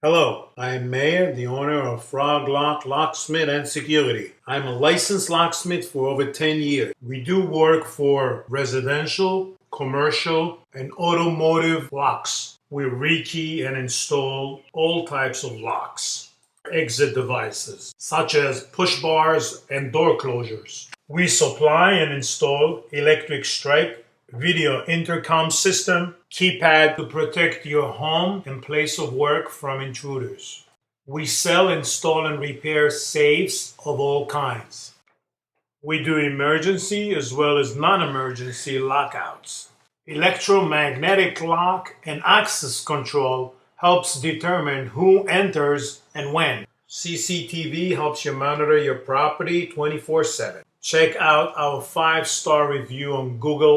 Hello, I am Mayor, the owner of Froglock, Locksmith and Security. I'm a licensed locksmith for over 10 years. We do work for residential, commercial, and automotive locks. We rekey and install all types of locks, exit devices, such as push bars and door closures. We supply and install electric strike, video intercom system, keypad to protect your home and place of work from intruders. We sell, install, and repair safes of all kinds. We do emergency as well as non-emergency lockouts. Electromagnetic lock and access control helps determine who enters and when. CCTV helps you monitor your property 24/7. Check out our 5-star review on Google